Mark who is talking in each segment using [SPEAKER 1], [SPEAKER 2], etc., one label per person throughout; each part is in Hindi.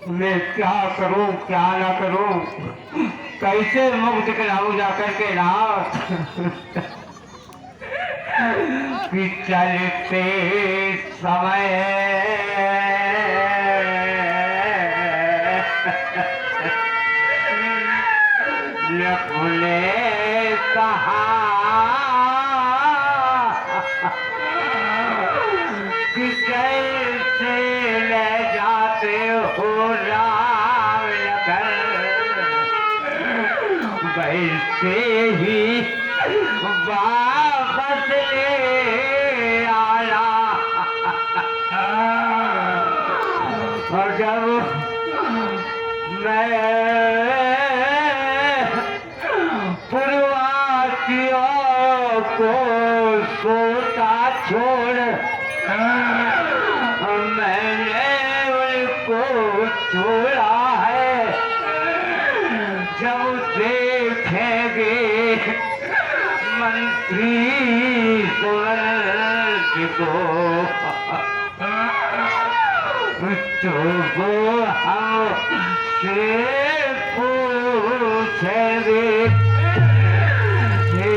[SPEAKER 1] मैं क्या करूं क्या ना करूं, कैसे मुख दिखलाऊं जाकर के नाथ कि चलते समय ने कहा कि कैसे ले जाते हो राम लखन, वैसे ही वापस ले आया। और जब मैं पूर्वासियों को सोता छोड़ मैंने उनको छोड़ा है, जब देखेंगे मंत्री सुवर्ग को तो वो हमसे पूछेंगे, हे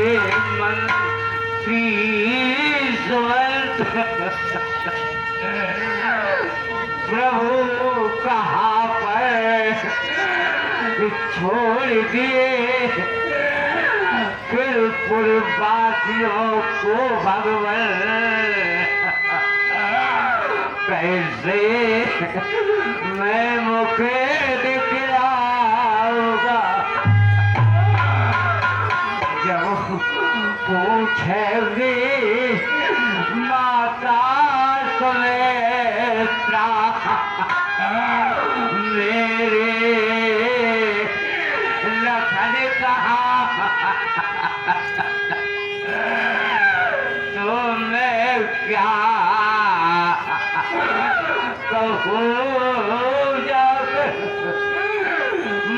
[SPEAKER 1] मंत्री सुवर्ग प्रभु कहाँ पर छोड़ दिए फिर पूर्ववासियों को भगवान, कैसे मैं मुखे दिखलाऊंगा जब पूछेगी माता सुनेत्रा मेरे लखन कहा, तो मैं क्या कहूँ जब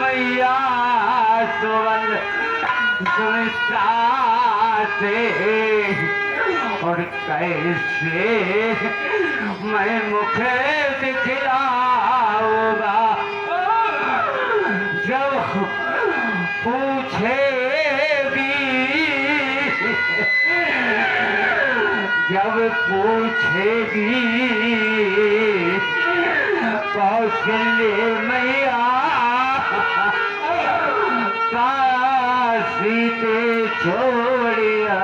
[SPEAKER 1] मैया सुमित्रा से, और कैसे मैं मुखे दिखलाऊंगा जब पूछेगी, जब पूछेगी कौशल्य मैया काशी ते छोड़िया।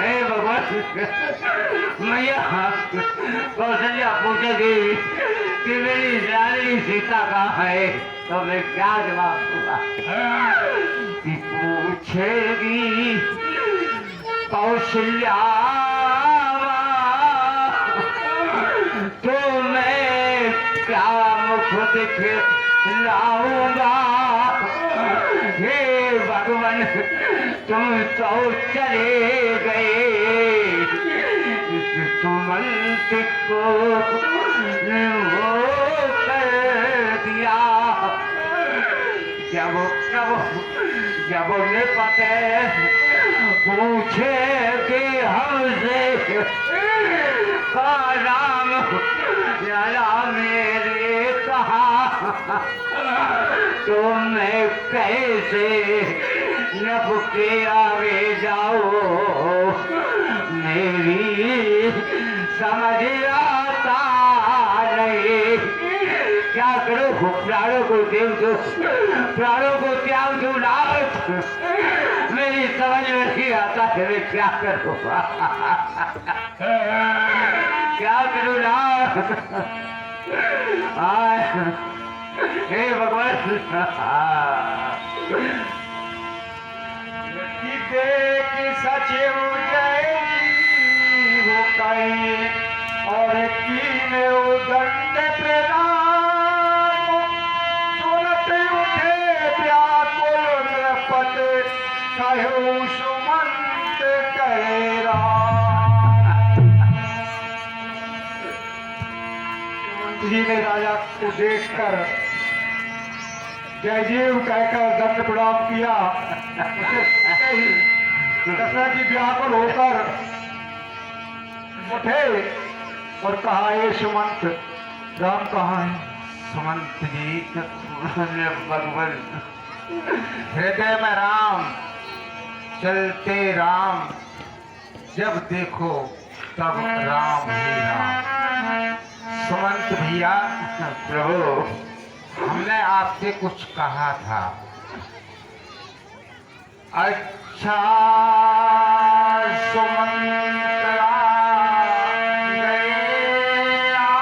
[SPEAKER 1] हे भगवान मैया कौशल्या पूछेगी कि मेरी रानी सीता कहाँ है, तो मैं क्या जवाब दूंगा कि पूछेगी कौशल्या तो मैं क्या मुख दिखलाऊंगा। हे भगवान तुम तो चले गए सुमंत को वो कर दिया, जब जब पते पूछेगी हमसे राम जरा मेरे कहा, तो मैं कैसे नभ के आगे जाओ, मेरी समझ आता नहीं। क्या करो प्राणों को देव दो, प्राणों को त्याग दो नाथ, मेरी समझ में नहीं आता है मैं क्या करूँ क्या करूँ नाथ। हे भगवान देख सचिव जय हो कहीं और कीने उदंड प्रदान, सुनत उठे व्याकुल नृपत कहो सुमंत कहरा। जी ने राजा को देखकर जय जीव कहकर दंड प्रणाम किया। दशरथ जी व्याकुल होकर उठे और कहा, हे सुमंत राम कहाँ है?
[SPEAKER 2] सुमंत जी, भगवान हृदय में राम, चलते राम, जब देखो तब राम ही राम। सुमंत भैया,
[SPEAKER 1] प्रभु
[SPEAKER 2] हमने आपसे कुछ कहा था। अच्छा सुमंत गए आप,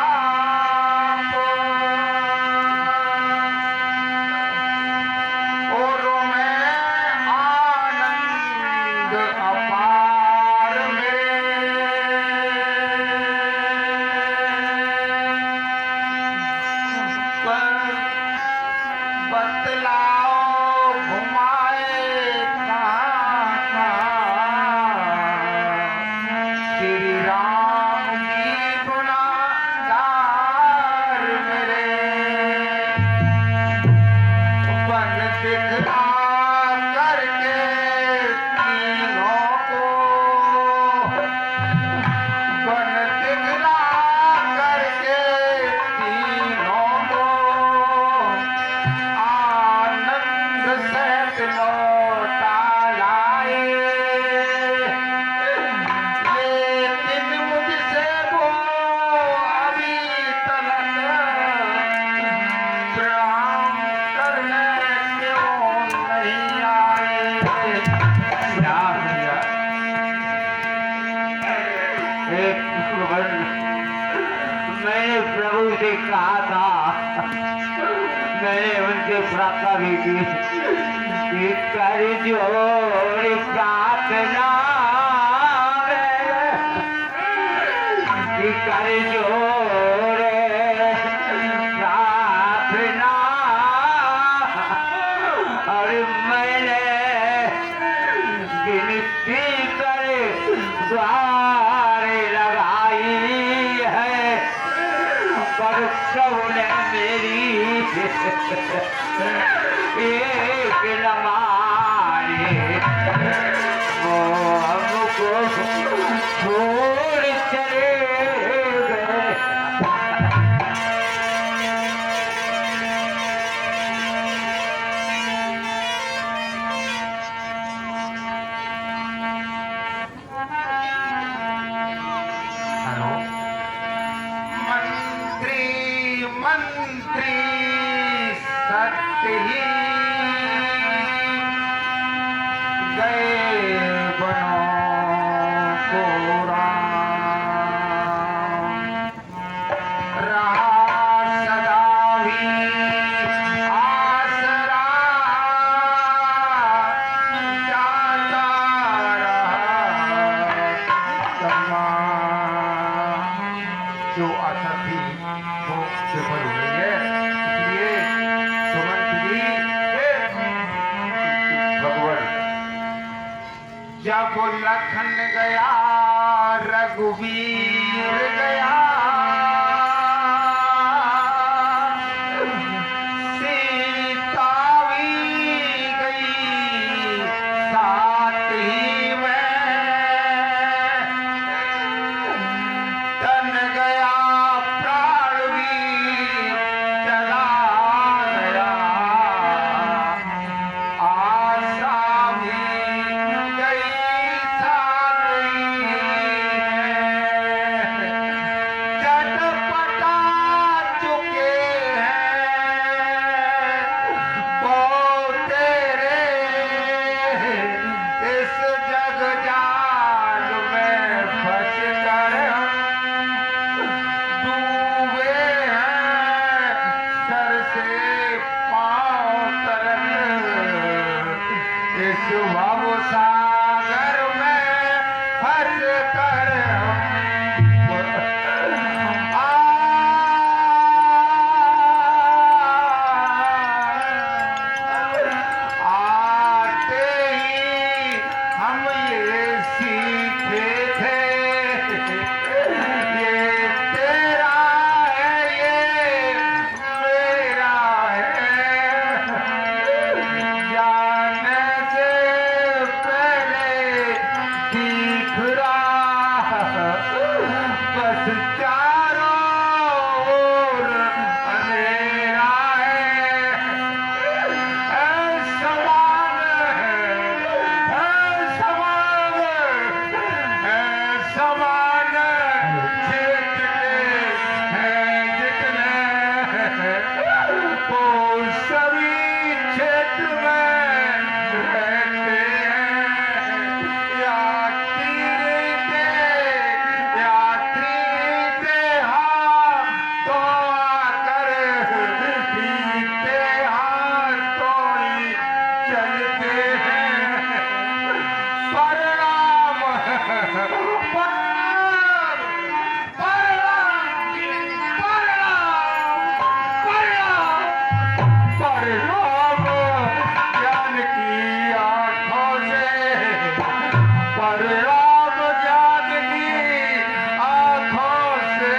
[SPEAKER 2] और मैं आनंद अपार में बतलाओ घुमाए कहाँ श्री राम की गुनाहगार मेरे। बन दिखला करके तीनों को, बन दिखला करके तीनों को, आनंद सहित लौटा लाए। लेकिन मुझसे वो अभी तलक प्रणाम करने क्यों नहीं आए।
[SPEAKER 1] क्या भैया, एक भगवान, मैंने प्रभु से कहा था, मैंने उनसे प्रार्थना भी की कि कर जोड़ प्रार्थना कि कर जोड़ प्रार्थना, और मैंने गिनती कर द्वार लगाई है, पर सबने मेरी एक न माने। वो हमको छोड़ चले गए।
[SPEAKER 2] हेलो, मंत्री मंत्री सत्य ही गए बनों को राम। रहा सदा भी आसरा, जाता रहा तमाम। जो आशा थी वो विफल हो गई है। इसलिए सुमंत जी,
[SPEAKER 1] भगवान
[SPEAKER 2] जब लखन गया रघुवीर गया, सीता भी गई साथ ही में। तन गया प्राण भी चला गया, आशा भी गई साथ ही में। तो आकर पीते हाथों ही चलते हैं। परनाम परनाम परनाम ज्ञान की आंखों से, परनाम ज्ञान की आंखों से,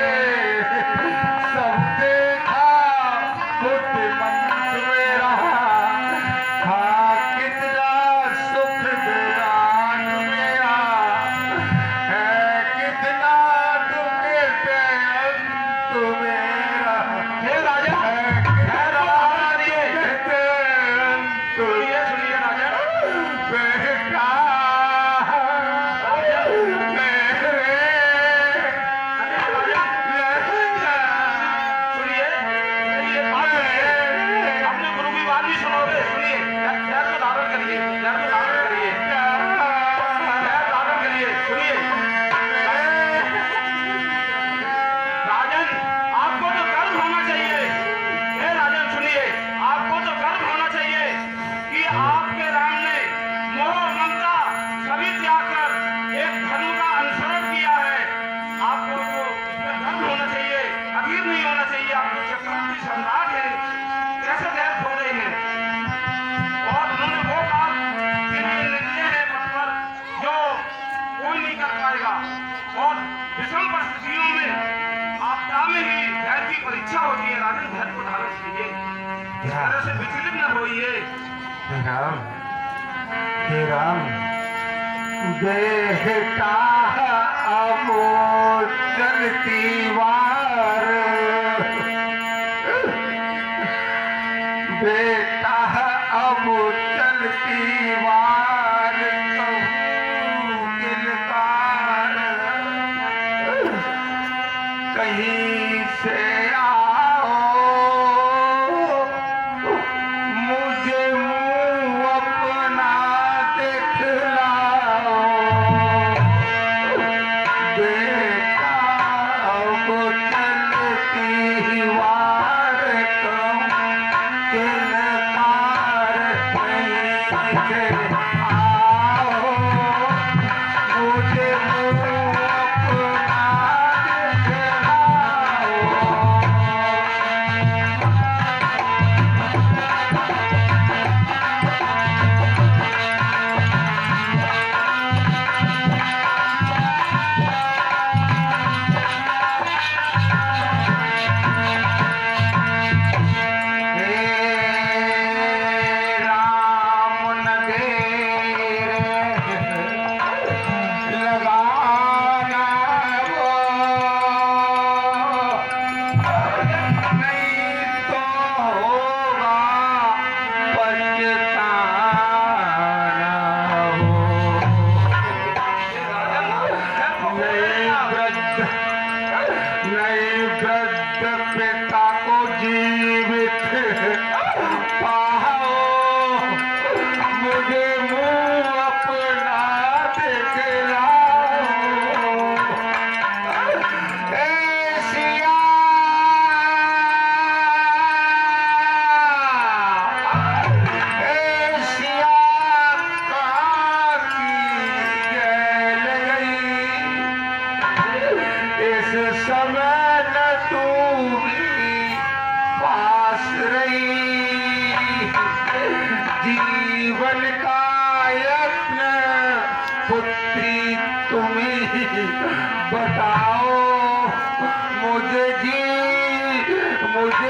[SPEAKER 2] सब देखा बुद्धिमंत मेरा, था कितना सुख दयान मेरा, है कितना दुख अंत मेरा।
[SPEAKER 1] हे राजा,
[SPEAKER 2] है
[SPEAKER 1] महाराज ये
[SPEAKER 2] सुनिए
[SPEAKER 1] सुनिए राजा,
[SPEAKER 2] बेटा
[SPEAKER 1] सुनिए, ये बात है, अपने गुरु की बात भी सुनोगे। सुनिए, ध्यान को धारण करिए, ध्यान को धारण करिए, ध्यान धारण करिए। सुनिए राजन, आपको तो गर्व होना चाहिए। हे राजन सुनिए, आपको तो गर्व होना चाहिए कि आपके राम ने मोह ममता सभी त्याग कर एक धर्म का अनुसरण किया है। आपको तो इसमें गर्व होना चाहिए, अधीर नहीं होना चाहिए। आप तो चक्रवर्ती सम्राट हैं, कैसे धैर्य खो रहे हैं? और उन्होंने वो काम के लिए निर्णय है पथ पर जो कोई नहीं कर पाएगा। और विषम परिस्थितियों में आपदा में ही धैर्य की परीक्षा होती है। राजन, धैर्य को धारण कीजिए, इस तरह से विचलित न होइए।
[SPEAKER 2] राम, हे राम, बेटा अब चलती वार, बेटा अब चलती वार, कहूँ किलकार, कहीं से आओ मुझे मुँह अपना दिखलाओ, बेटा अब चलती वार, कहूँ किलकार, कहीं से आओ मुझे मुँह अपना दिखलाओ। राम नगेरे लगाना वो, नहीं तो होगा पछताना हो। नई वृद्ध पिता को जीवित पाओ, मुझे मुँह अपना दिखलाओ। ए सिया, ए सिया कहाँ की जैल गई, इस समय न तू भी पास रही, जीवन का यत्न पुत्री तुम ही बताओ, मुझे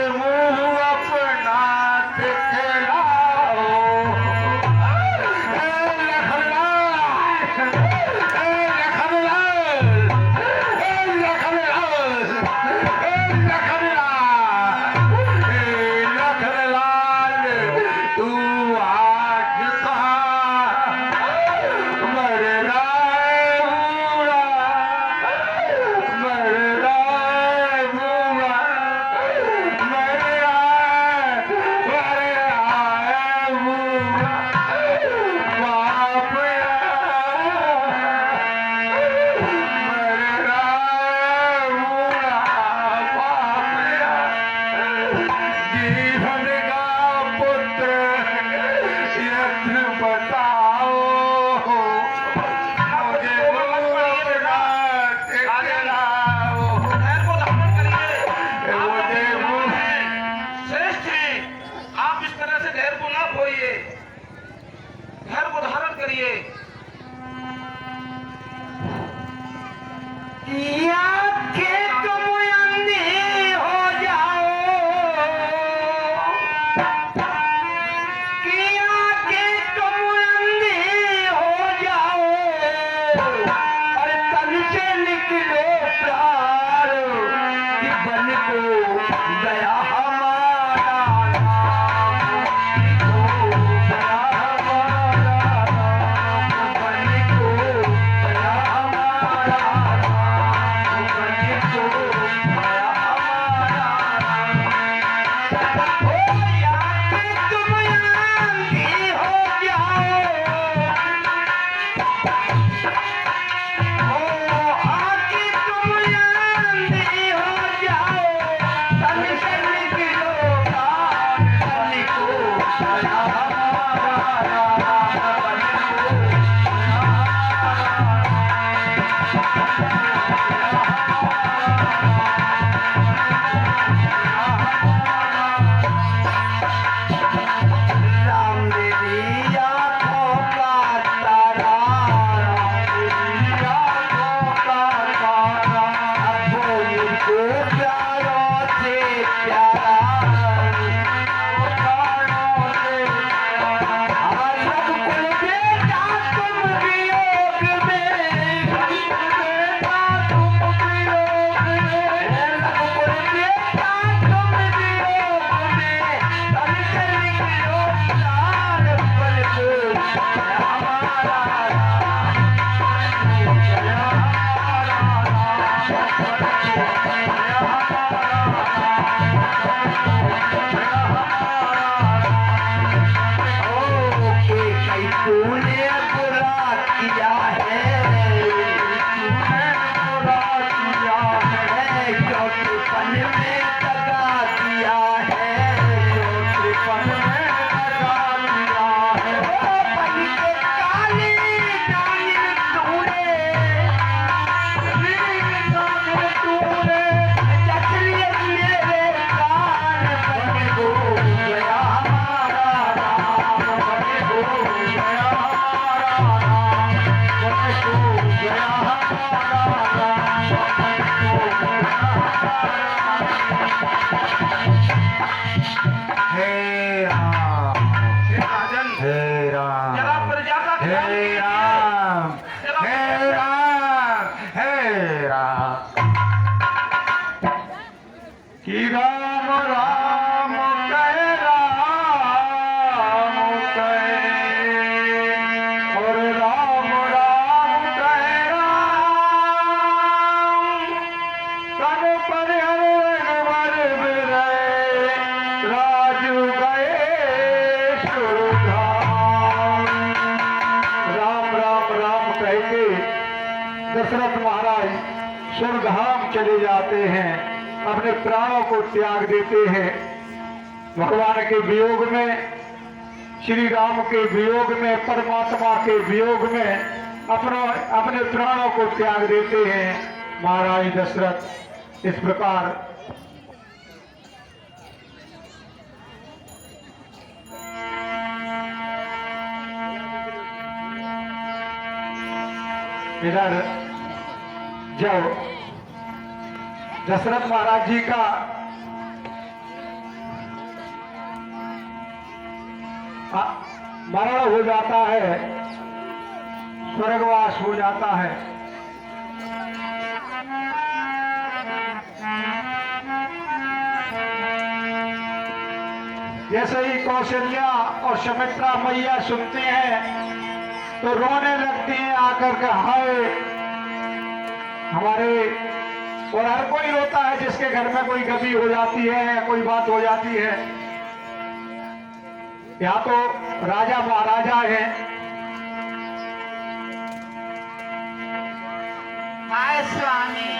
[SPEAKER 2] मुँह अपना दिखलाओ। ए लखनलाल, ए लखनलाल, ए लखनलाल, ए लखनलाल, ए लखनलाल, तू आज कहाँ मर रहा है बूढ़ा, मर रहा है बूढ़ा, मर रहा
[SPEAKER 3] करिए।
[SPEAKER 2] दशरथ महाराज स्वर्गधाम चले जाते हैं, अपने प्राणों को त्याग देते हैं। भगवान के वियोग में, श्री राम के वियोग में, परमात्मा के वियोग में अपने प्राणों को त्याग देते हैं महाराज दशरथ। इस प्रकार इधर जब दशरथ महाराज जी का मरण हो जाता है, स्वर्गवास हो जाता है, जैसे ही कौशल्या और सुमित्रा मैया सुनते हैं तो रोने लगती हैं आकर के, हाय हमारे। और हर कोई रोता है जिसके घर में कोई गति हो जाती है, कोई बात हो जाती है। यहाँ तो राजा महाराजा हैं।
[SPEAKER 3] हाय स्वामी।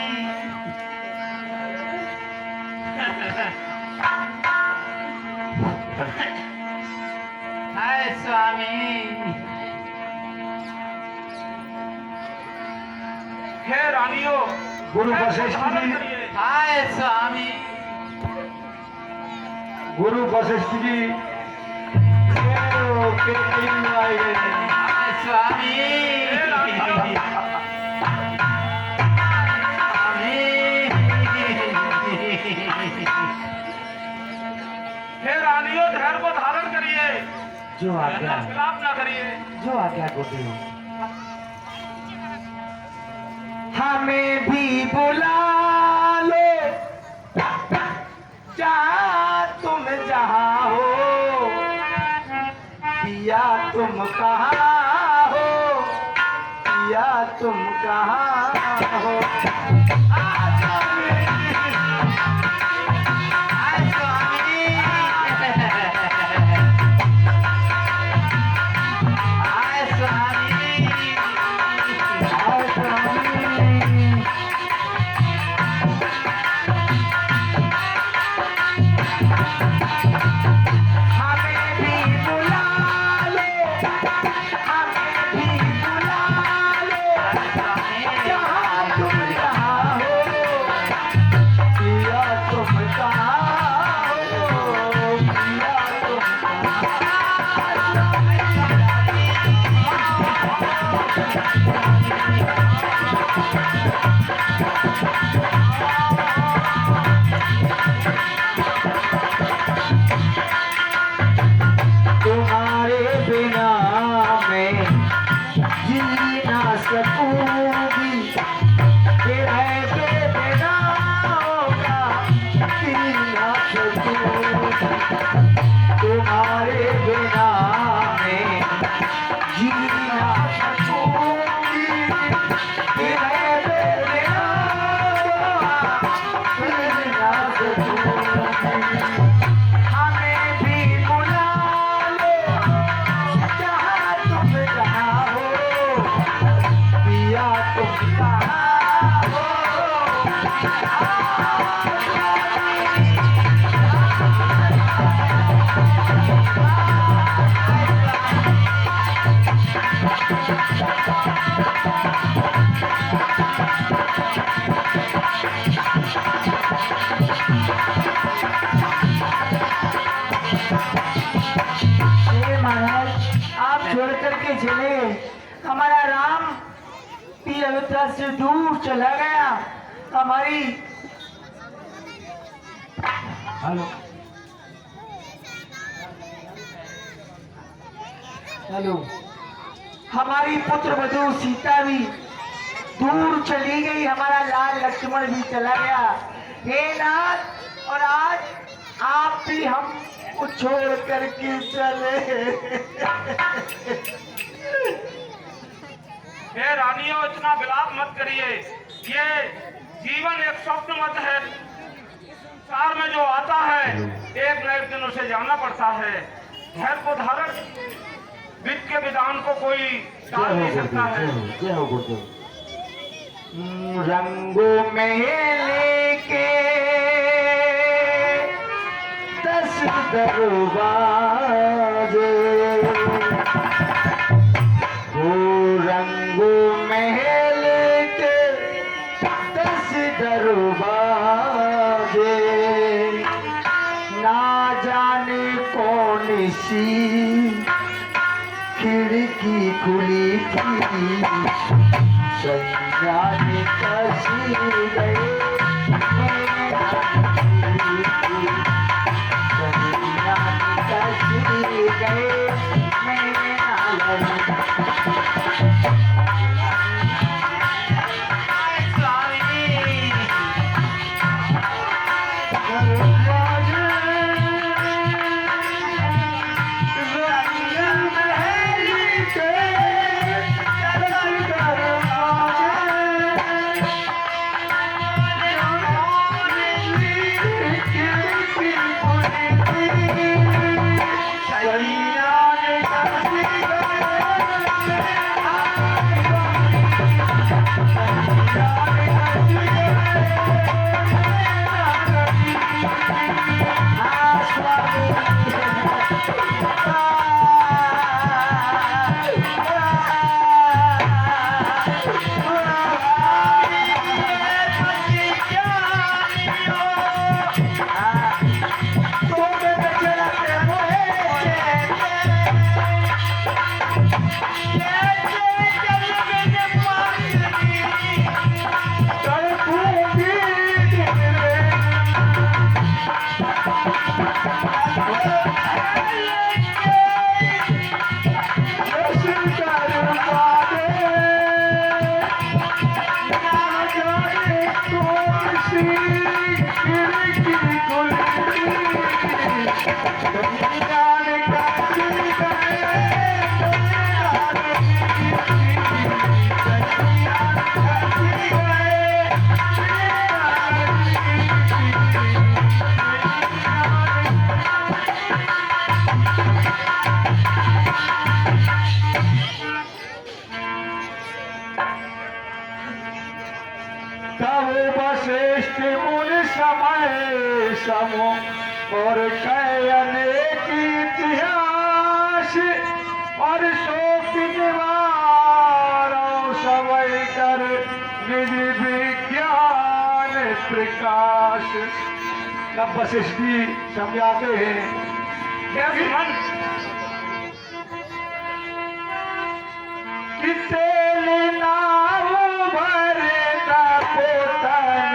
[SPEAKER 3] हाय स्वामी। हे रानियों,
[SPEAKER 2] गुरु वशिष्ठ जी,
[SPEAKER 3] हाय स्वामी।
[SPEAKER 2] गुरु वशिष्ठ जी
[SPEAKER 3] हाय स्वामी। स्वामी
[SPEAKER 4] हे रानियों, धैर्य को धारण करिए,
[SPEAKER 1] जो आज्ञा
[SPEAKER 4] खिलाफ ना करिए।
[SPEAKER 1] जो आज्ञा होती हो। हमें भी बुला लो जहाँ तुम जहाँ हो, पिया तुम कहाँ हो, पिया तुम कहाँ हो। तुम्हारे बिना मैं जी ना सकूंगी, तेरे बिना होगा जी ना सकूंगी। तुम्हारे बिना मैं जी ना सकूंगी, तेरे बिना होगा जी ना सकूंगी। हमें भी बुला लो जहाँ तुम जहाँ हो, पिया तुम कहाँ हो। हे महाराज, आप छोड़ करके चले गए, हमारा राम पी अयोध्या से दूर चला गया। हमारी हेलो हेलो हमारी पुत्र वधू सीता भी दूर चली गई, हमारा लाल लक्ष्मण भी चला गया। हे नाथ, और आज आप भी हम को छोड़ करके चले।
[SPEAKER 4] हे रानियों, इतना विलाप मत करिए। ये जीवन एक स्वप्न मत है। संसार में जो आता है एक न एक दिन उसे जाना पड़ता है। धैर्य को धारण, वित्त के विधान को कोई टाल नहीं सकता है।
[SPEAKER 1] रंगों में लेके 10 दरवाजे, वो रंगों में लेके 10 दरवाजे, ना जाने कौन सी खिड़की खुली थी, सैयानी कसी गए, सैयानी कसी गए,
[SPEAKER 2] तब वशिष्ठ मुनि समय समो और कह अनेक इतिहास और शोक निवारो समय कर निज विज्ञान प्रकाश। तब वशिष्ठ जी समझाते हैं
[SPEAKER 4] हे सुमन,
[SPEAKER 2] कि तेल नाव भरे ता पोतन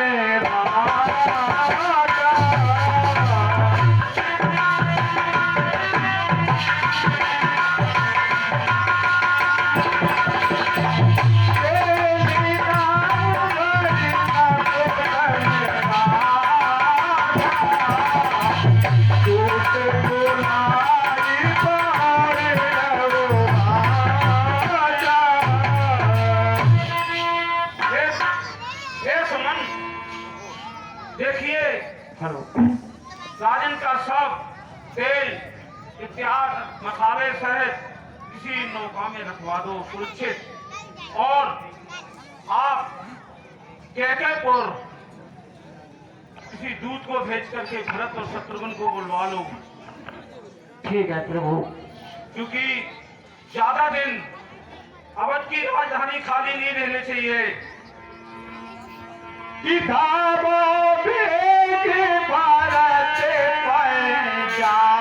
[SPEAKER 2] राजा।
[SPEAKER 4] हे सुमन, देखिए राजन का सब तेल इत्यादि मसाले सहित किसी नौका में रखवा दो सुरक्षित, और आप कैकेपुर किसी दूत को भेज करके भरत और शत्रुघ्न को बुलवा लो,
[SPEAKER 1] ठीक है प्रभु।
[SPEAKER 4] क्योंकि ज्यादा दिन अवध की राजधानी खाली नहीं रहने चाहिए।
[SPEAKER 2] किताबों भेद भारत पंजाब।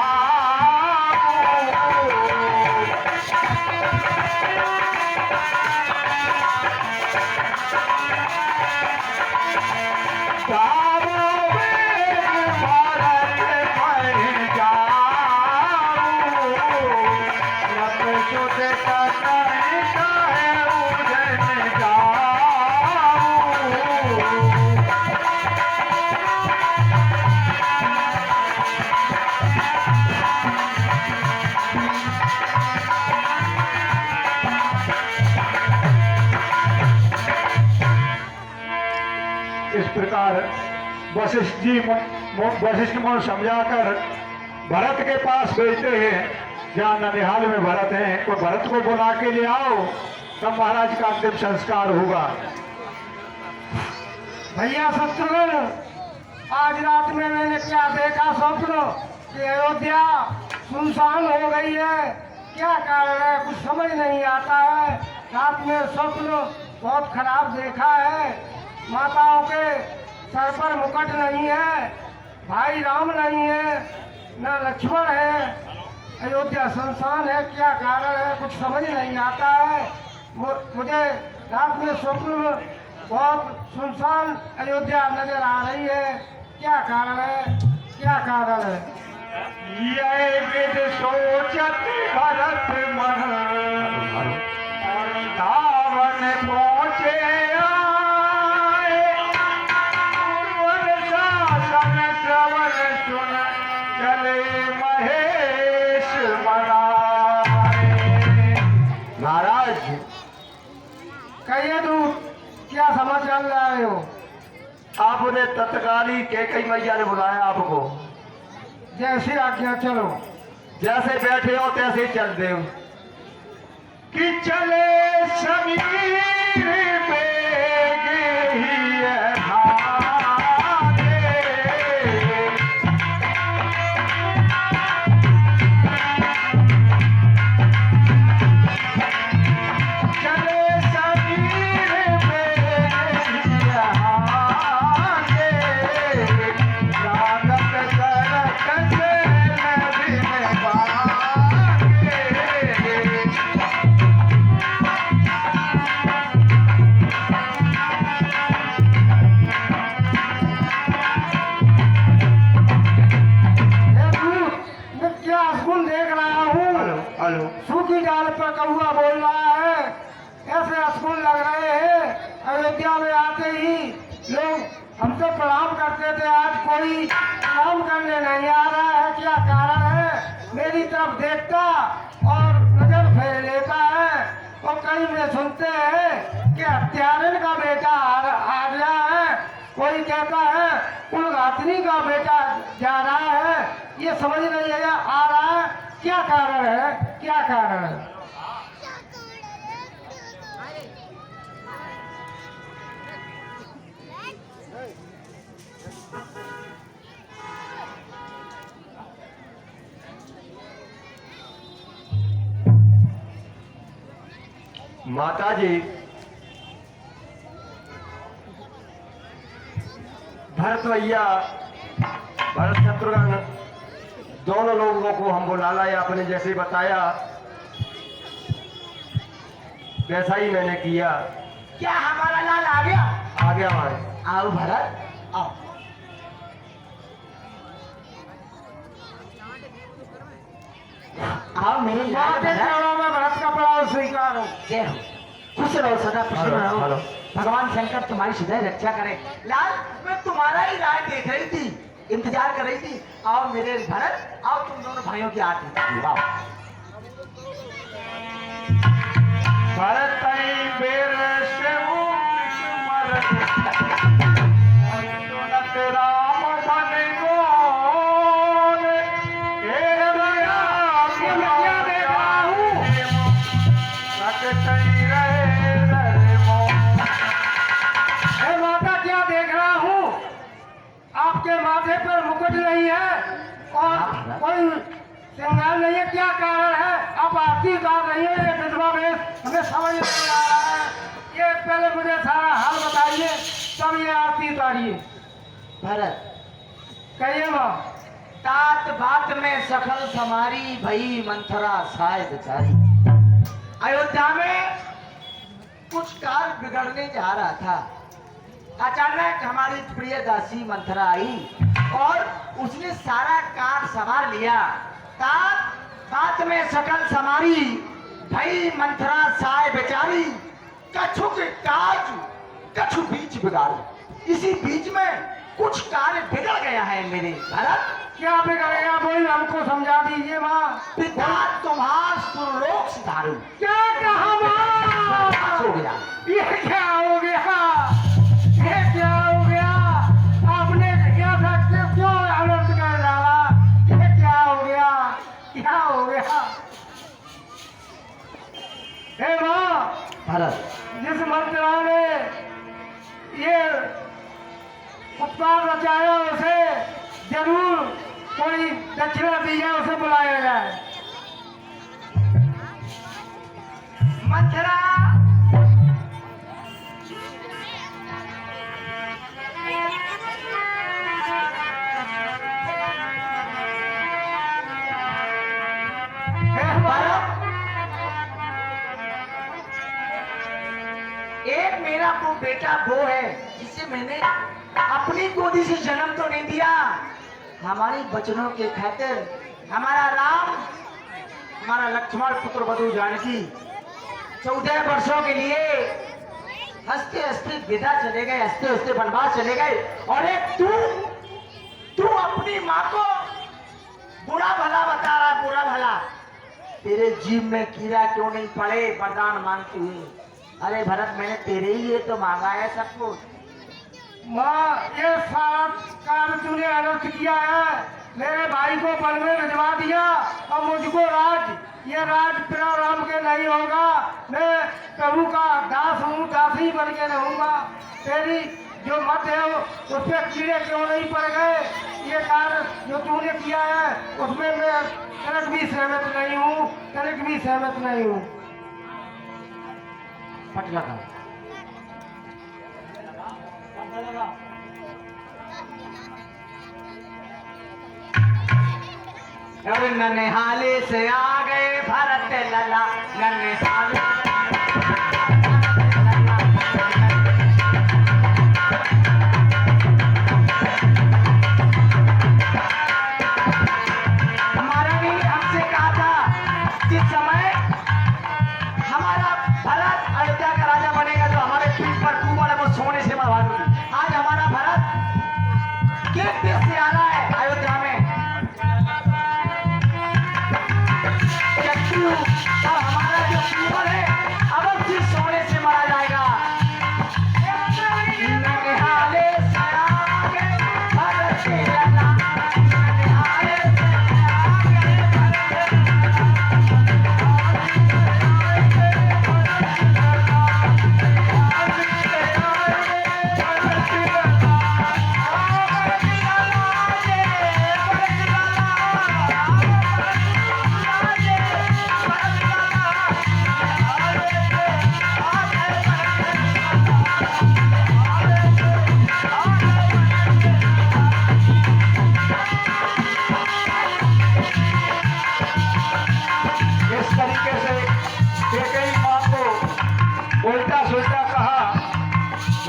[SPEAKER 2] किताबों भेद भारत पंजाब। रब शुद्ध कतई कहे उजन जाऊं। इस प्रकार वशिष्ठ जी वशिष्ठ मुनि समझाकर भरत के पास भेजते हैं, जहाँ ननिहाल में भरत हैं, तो भरत को बुला के ले आओ, तब महाराज का अंतिम संस्कार होगा।
[SPEAKER 5] भैया शत्रुघ्न, आज रात में मैंने क्या देखा स्वप्न कि अयोध्या सुनसान हो गई है। क्या कारण है कुछ समझ नहीं आता है। रात में स्वप्न बहुत खराब देखा है। माताओं के सर पर मुकुट नहीं है, भाई राम नहीं है, न लक्ष्मण है, अयोध्या सुनसान है। क्या कारण है कुछ समझ नहीं आता है। मुझे रात में स्वप्न में बहुत सुनसान अयोध्या नजर आ रही है। क्या कारण है, क्या कारण है?
[SPEAKER 2] ये विद सोचत भरत मन और धावन पहुँचे आए। पूर्वन शासन श्रवण सुन चले महेश मनाए। महाराज
[SPEAKER 5] कहिए तू क्या समाचार लाए हो?
[SPEAKER 2] आपने तत्काली कैकेयी मैया ने बुलाया आपको।
[SPEAKER 5] जैसी आज्ञा चलो।
[SPEAKER 2] जैसे बैठे हो तैसे ही चल दे कि चले समीर बेग ही भागे। चले समीर बेग ही भागे। लागत करत से नदीन भागे।
[SPEAKER 5] हे दूत, मैं क्या सुन देख रहा हूँ?
[SPEAKER 2] हेलो
[SPEAKER 5] सूखी डाल पर कौआ बोल रहा है। ऐसे अस्कुल लग रहे हैं। अयोध्या में आते ही लोग हमसे प्रणाम करते थे, आज कोई प्रणाम करने नहीं आ रहा है, क्या कारण है? मेरी तरफ देखता और नजर फेर लेता है। और कहीं में सुनते हैं कि हत्यारन का बेटा आ गया है, कोई कहता है कुलघातनी का बेटा जा रहा है। ये समझ नहीं है आ रहा है, क्या कारण है, क्या कारण है?
[SPEAKER 2] माता जी, भरत भैया, भरत शत्रुघ्न दोनों लोगों को हम बुला लाए, आपने जैसे बताया वैसा ही मैंने किया।
[SPEAKER 3] क्या हमारा लाल आ गया?
[SPEAKER 2] आ गया भाई।
[SPEAKER 3] आओ भरत, आओ। आओ मेरे लाल
[SPEAKER 5] माँ के
[SPEAKER 3] भरत।
[SPEAKER 5] चरणों में भरत का प्रणाम स्वीकार हो।
[SPEAKER 3] जय हो, खुश रहो, सदा खुश
[SPEAKER 2] हेलो,
[SPEAKER 3] रहो।
[SPEAKER 2] हेलो।
[SPEAKER 3] भगवान शंकर तुम्हारी सदैव रक्षा करे। लाल, मैं तुम्हारा ही राह देख रही थी, इंतजार कर रही थी। आओ मेरे भरत, आओ तुम दोनों भाइयों की आरती। आओ।
[SPEAKER 2] भरत बेर से राम बन गोर, हे भैया
[SPEAKER 5] ये मैं क्या देख रहा हूँ? हे माता, क्या देख रहा हूँ? आपके माथे पर मुकुट नहीं है और कोई श्रृंगार नहीं है, क्या कारण है? आप आरती उतार रही है, ये विधवा वेश हमें समझ नहीं आ रहा है। ये पहले मुझे सारा हाल बताइए, तब ये आरती उतारिए।
[SPEAKER 3] भरत,
[SPEAKER 5] कहिए माँ।
[SPEAKER 3] तात बात में सखल समारी, भई मंथरा साय बेचारी। अयोध्या में कुछ कार्य बिगड़ने जा रहा था। अचानक हमारी प्रिय दासी मंथरा आई और उसने सारा कार्य संभाल लिया। तात बात में सकल समारी, भई मंथरा साय बेचारी। कछु के काज कछु बीच बिगाड़ी। इसी बीच में कुछ कार्य बिगड़ गया है मेरे भरत।
[SPEAKER 5] क्या बिगड़ेगा, वही हमको समझा दीजिए माँ।
[SPEAKER 3] पिता तुम्हार सुरलोक सिधारू।
[SPEAKER 5] क्या कहा माँ?
[SPEAKER 3] हो गया।
[SPEAKER 5] ये क्या हो गया? ये क्या हो गया? आपने ऐसा क्यों अनर्थ कर डाला? ये क्या हो गया? क्या हो गया? हे माँ,
[SPEAKER 3] भरत,
[SPEAKER 5] जिस मंत्रा ने ये उत्पाद रचाया उसे जरूर कोई दक्षिणा दी जाए, उसे बुलाया जाए।
[SPEAKER 3] मंथरा,
[SPEAKER 5] हे
[SPEAKER 3] भरत, एक मेरा वो बेटा वो है जिसे मैंने अपनी गोदी से जन्म तो नहीं दिया। हमारी बचनों के खातिर हमारा राम, हमारा लक्ष्मण पुत्र वधु जानकी 14 वर्षों के लिए हंसते हंसते विदा चले गए, हंसते हंसते वनवास चले गए। और एक तू अपनी माँ को बुरा भला बता रहा, बुरा भला। तेरे जीव में कीड़ा क्यों नहीं पड़े वरदान मांगते हुए? अरे भरत, मैंने तेरे ही लिए तो मांगा है सब कुछ।
[SPEAKER 5] माँ, ये सारा काम तूने अनर्थ किया है। मेरे भाई को वन में भिजवा दिया और मुझको ये राज पिता राम के नहीं होगा। मैं प्रभु का दास हूँ, दासी बन के रहूंगा। तेरी जो मत है उस पर कीड़े क्यों नहीं पड़ गए? ये कार्य जो तूने किया है उसमें मैं तनिक भी सहमत नहीं हूँ, तनिक भी सहमत नहीं हूँ।
[SPEAKER 3] पट लगा। अरे ननिहाली से आ गए भरत लला, ननिहाली हमारा भी हमसे कहा था जिस समय हमारा भरत अयोध्या का राजा बनेगा तो हमारे पीठ पर कुंवर है वो सोने से मरवा दूंगी। आज हमारा भरत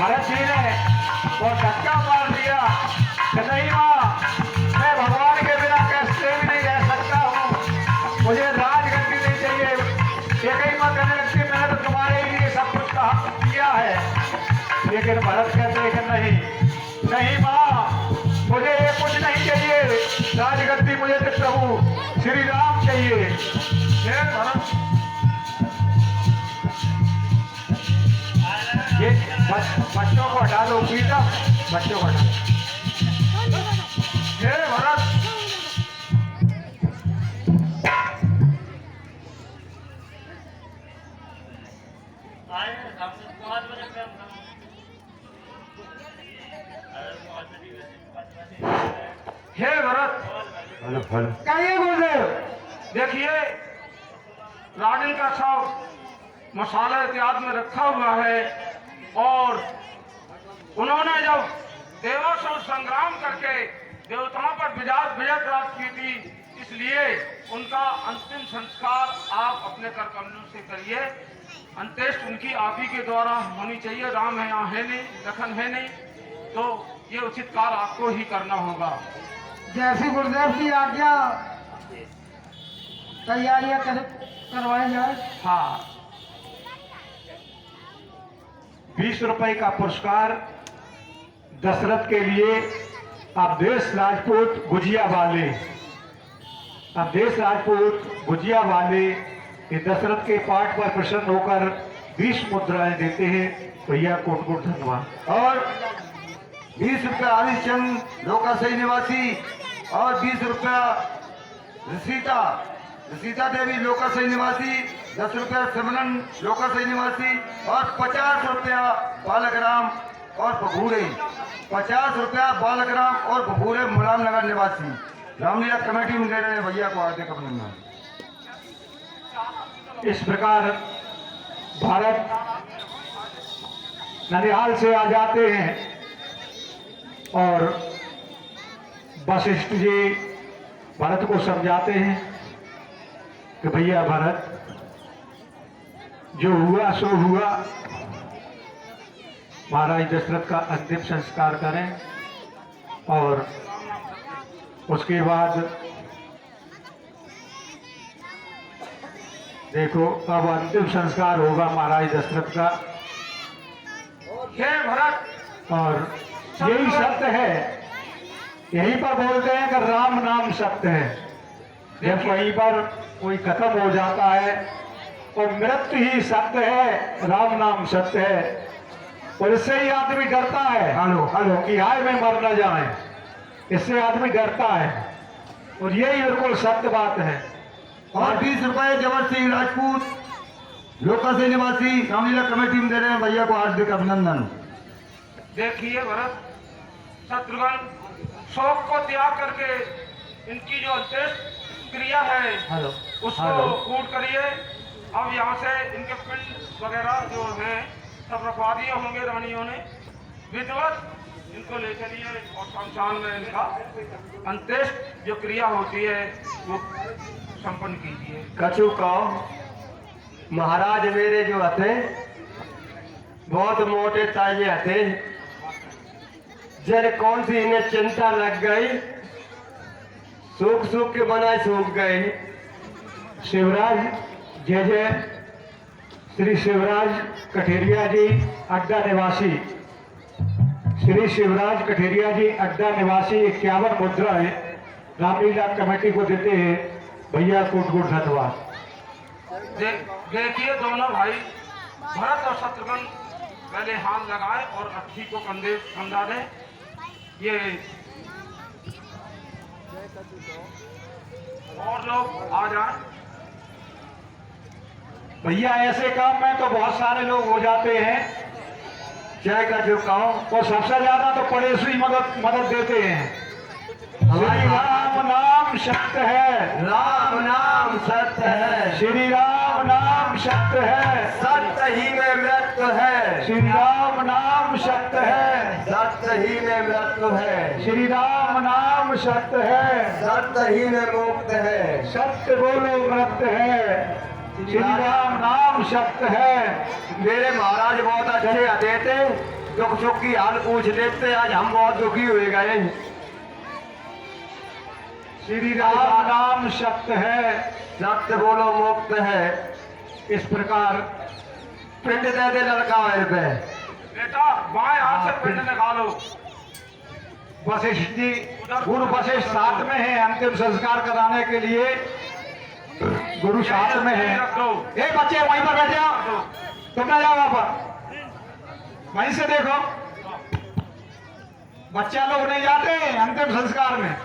[SPEAKER 2] भरत जी ने वो धक्का मार दिया कि नहीं माँ, मैं भगवान के बिना कैसे भी नहीं रह सकता हूँ, मुझे राजगद्दी नहीं चाहिए। ये कहीं माँ कहने लगती, मैंने तो तुम्हारे लिए सब कुछ किया है। लेकिन भरत कहते हैं कि नहीं नहीं माँ, मुझे ये कुछ नहीं चाहिए, राजगद्दी मुझे तो प्रभु श्री राम चाहिए। हे भरत, ये बच्चों को हटा दो, पीटा बच्चों को हटा दो। हे भरत, हे भरत,
[SPEAKER 5] कहिए गुरुदेव।
[SPEAKER 4] देखिए राजन का शव मसाला इत्यादि में रखा हुआ है और उन्होंने जब देवों संग्राम करके देवताओं पर विजय प्राप्त की थी, इसलिए उनका अंतिम संस्कार आप अपने कर कमलों से करिए। अंत्येष्टि उनकी आप ही के द्वारा होनी चाहिए। राम है यहाँ है नहीं, लखन है नहीं, तो ये उचित कार्य आपको ही करना होगा।
[SPEAKER 5] जैसी गुरुदेव की आज्ञा, तैयारियां करवाई जाए।
[SPEAKER 2] हाँ, 20 रुपए का पुरस्कार दशरथ के लिए अवधेश राजपूत गुजिया वाले, अवधेश राजपूत गुजिया वाले ये दशरथ के पाठ पर प्रसन्न होकर 20 मुद्राएं देते हैं। भैया कोट कोट धन्यवाद।
[SPEAKER 1] और 20 रुपया हरिश्चंद लोकाशय निवासी और 20 रुपया ऋषिता देवी लोकाशय निवासी, 10 रुपया सिमरन लोकाशय निवासी और 50 रुपया बालकराम और बभूरे, 50 रुपया बालकराम और बभूरे मुलामनगर निवासी। रामलीला कमेटी में दे रहे हैं भैया को हार्दिक अभिनंदन।
[SPEAKER 2] इस प्रकार भारत ननिहाल से आ जाते हैं और वशिष्ठ जी भरत को समझाते हैं कि भैया भरत, जो हुआ सो हुआ, महाराज दशरथ का अंतिम संस्कार करें और उसके बाद देखो अब अंतिम संस्कार होगा महाराज दशरथ का।
[SPEAKER 4] हे भरत,
[SPEAKER 2] और यही सत्य है, यहीं पर बोलते हैं कि राम नाम सत्य है। जब वहीं पर कोई खत्म हो जाता है और मृत्यु ही सत्य है, राम नाम सत्य है, और इससे ही आदमी डरता है। हेलो हेलो कि हाय मैं मर न जाए, इससे आदमी डरता है और यही बिल्कुल सत्य बात है।
[SPEAKER 1] और 20 रुपए जवर सिंह राजपूत लोकाशय निवासी रामलीला कमेटी में दे रहे हैं भैया को हार्दिक अभिनंदन।
[SPEAKER 4] देखिए भरत, शत्रुघ्न शोक को त्याग करके इनकी जो अंत्येष्टि क्रिया है उसको पूर्ण करिए। अब यहाँ से इनके पिंड वगैरह जो हैं सब रखवा दिए होंगे रानियों ने। विधिवत इनको ले चलिए और शमशान में इनका अंत्येष्टि जो क्रिया होती है वो संपन्न कीजिए।
[SPEAKER 1] कछु कहो, महाराज मेरे जो हथे बहुत मोटे ताजे हथे, जर कौन सी इन्हें चिंता लग गई, सूख सूख के बनाए सूख गए।
[SPEAKER 2] शिवराज जय जय, श्री शिवराज कठेरिया जी अड्डा निवासी, श्री शिवराज कठेरिया जी अड्डा निवासी 51 मुद्राएं रामलीला कमेटी को देते हैं। भैया कोट कोट धन्यवाद।
[SPEAKER 4] देखिए दोनों भाई भरत और शत्रुघ्न पहले हाथ लगाए और अर्थी को कंधे समझा दें। ये और लोग आ जाएं।
[SPEAKER 2] भैया ऐसे काम में तो बहुत सारे लोग हो जाते हैं,
[SPEAKER 1] जय का जो कहो
[SPEAKER 2] और सबसे ज्यादा तो पड़ोसी मदद देते हैं। श्री राम नाम सत्य है,
[SPEAKER 1] राम नाम सत्य है,
[SPEAKER 2] श्री राम नाम सत्य है,
[SPEAKER 1] सत्य ही में मृत्यु है,
[SPEAKER 2] श्री राम नाम सत्य है,
[SPEAKER 1] सत्य ही में मृत्यु है,
[SPEAKER 2] श्री राम नाम सत्य है,
[SPEAKER 1] सत्य ही में मुक्त है,
[SPEAKER 2] सत्य बोलो मृत्य है, श्री राम नाम सत्य है।
[SPEAKER 1] मेरे महाराज बहुत अच्छे अतिथि थे,
[SPEAKER 2] दुख सुख की हाल पूछ लेते, आज हम बहुत दुखी हुए गए। श्री राम नाम सत्य है, सत्य बोलो मुक्त है। इस प्रकार पिंड दे दे लड़का है पे।
[SPEAKER 4] बेटा बाएं हाथ से पिंड निकालो।
[SPEAKER 2] वशिष्ठ जी, गुरु वशिष्ठ साथ में है, अंतिम संस्कार कराने के लिए गुरु साथ में है।
[SPEAKER 4] रख दो।
[SPEAKER 2] ए बच्चे वहीं पर बैठ जाओ, तुम ना जाओ वहां पर, वहीं से देखो। बच्चा लोग नहीं जाते अंतिम संस्कार में।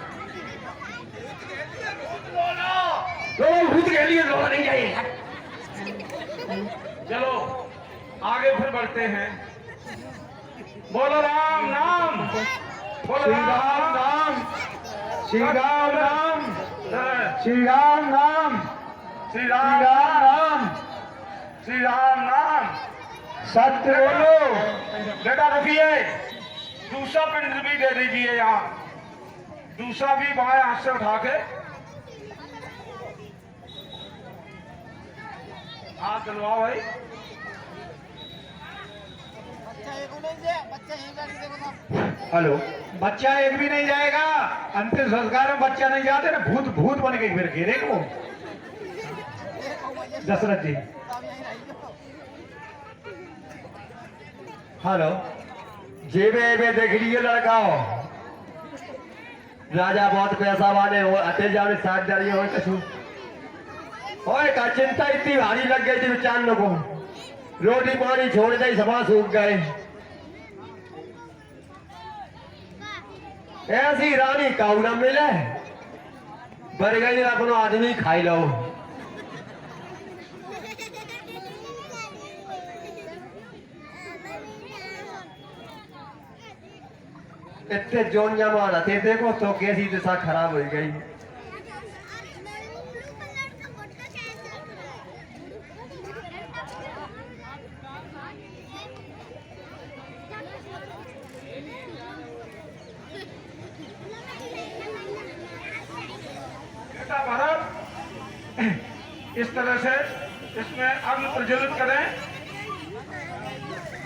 [SPEAKER 1] भूत के लिए लोग नहीं जाइए।
[SPEAKER 4] चलो आगे फिर बढ़ते हैं। बोलो राम नाम, बोलो
[SPEAKER 2] श्री राम नाम, श्री राम नाम,
[SPEAKER 4] जय
[SPEAKER 2] श्री राम नाम,
[SPEAKER 4] श्री
[SPEAKER 2] श्री
[SPEAKER 4] राम
[SPEAKER 2] राम नाम,
[SPEAKER 4] श्री राम नाम।
[SPEAKER 2] सत्य बोलो।
[SPEAKER 4] बेटा रुकिए, दूसरा पिंड भी दे दीजिए यहाँ। दूसरा भी बाएं हाथ से उठा के हाथ चलवाओ भाई।
[SPEAKER 2] हेलो, बच्चा एक भी नहीं जाएगा अंतिम संस्कार में। बच्चा नहीं जाते ना, भूत भूत बन के फिर घेरे को। दशरथ जी, हेलो, जेबे में देख लिए लड़का हो, राजा बहुत पैसा वाले हो, अते जाने साथ जारी हो कछु। ओए का चिंता इतनी भारी लग गई थी बेचारे लोगों, रोटी पानी छोड़ दी, सभा सूख गए। ऐसी रानी काऊ न मिले, बर गई अपनो आदमी खाई लो। इतने जोन जमा थे, देखो तो कैसी दिशा खराब हो गई।
[SPEAKER 4] बेटा भरत, इस तरह से इसमें अग्नि प्रज्वलित करें।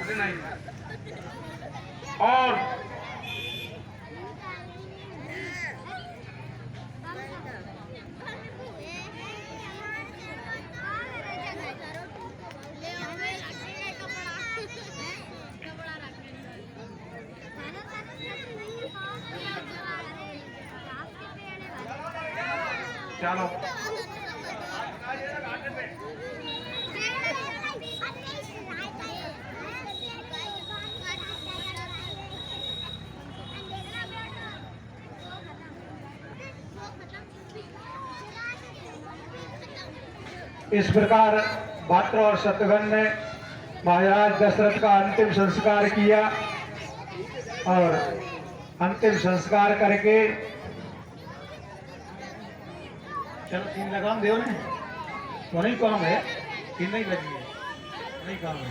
[SPEAKER 4] अरे नहीं, और चलो
[SPEAKER 2] इस प्रकार भाद्र और शत्रुघ्न ने महाराज दशरथ का अंतिम संस्कार किया और अंतिम संस्कार करके चलो 3 लगाम दे, नहीं काम है, 3 नहीं लगी है, नहीं काम है।